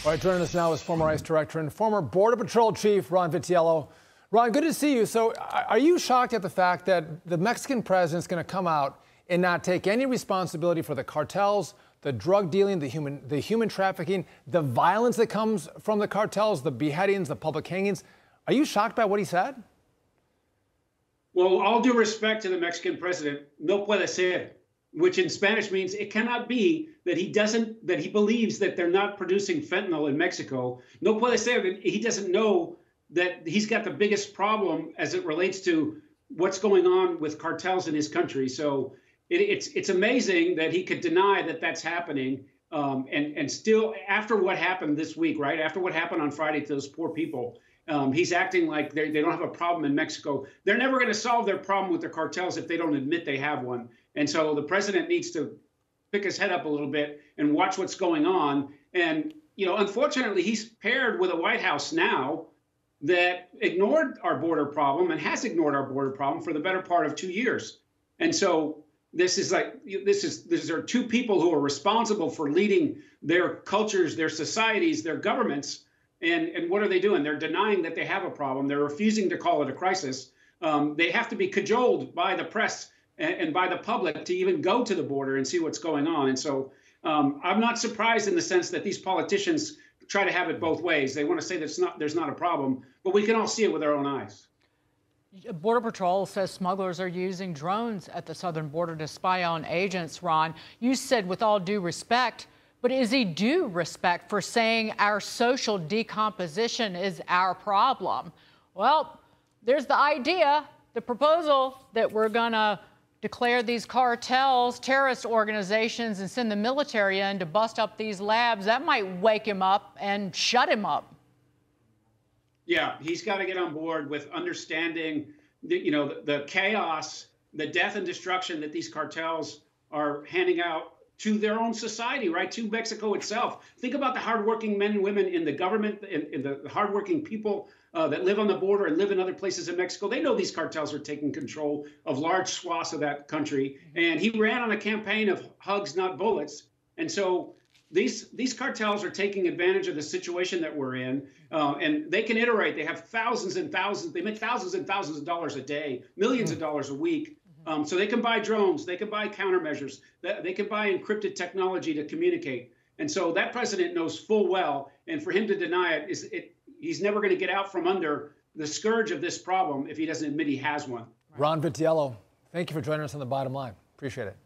All right, joining us now is former ICE Director and former Border Patrol Chief Ron Vitiello. Ron, good to see you. So are you shocked at the fact that the Mexican president's going to come out and not take any responsibility for the cartels, the drug dealing, the human trafficking, the violence that comes from the cartels, the beheadings, the public hangings? Are you shocked by what he said? Well, all due respect to the Mexican president, no puede ser, which in Spanish means it cannot be that he believes that they're not producing fentanyl in Mexico. No puede ser that he doesn't know that he's got the biggest problem as it relates to what's going on with cartels in his country. So it's amazing that he could deny that that's happening. And still, after what happened this week, right? After what happened on Friday to those poor people, he's acting like they don't have a problem in Mexico. They're never going to solve their problem with the cartels if they don't admit they have one. And so the president needs to pick his head up a little bit and watch what's going on. And, you know, unfortunately, he's paired with a White House now that ignored our border problem and has ignored our border problem for the better part of 2 years. And so these are two people who are responsible for leading their cultures, their societies, their governments. And what are they doing? They're denying that they have a problem. They're refusing to call it a crisis. They have to be cajoled by the press and by the public to even go to the border and see what's going on. And so I'm not surprised in the sense that these politicians try to have it both ways. They want to say that there's not a problem, but we can all see it with our own eyes. Border Patrol says smugglers are using drones at the southern border to spy on agents, Ron. You said with all due respect, but is he due respect for saying our social decomposition is our problem? Well, there's the idea, the proposal that we're going to declare these cartels terrorist organizations and send the military in to bust up these labs. That might wake him up and shut him up. Yeah, he's got to get on board with understanding the chaos, the death and destruction that these cartels are handing out to their own society, right? To Mexico itself. Think about the hardworking men and women in the government, in the hardworking people that live on the border and live in other places in Mexico. They know these cartels are taking control of large swaths of that country. And he ran on a campaign of hugs, not bullets. And so these cartels are taking advantage of the situation that we're in, and they can iterate. They have thousands and thousands. They make thousands and thousands of dollars a day, millions of dollars a week. So they can buy drones, they can buy countermeasures, they can buy encrypted technology to communicate. And so that president knows full well, and for him to deny it, he's never going to get out from under the scourge of this problem if he doesn't admit he has one. Ron Vitiello, thank you for joining us on The Bottom Line. Appreciate it.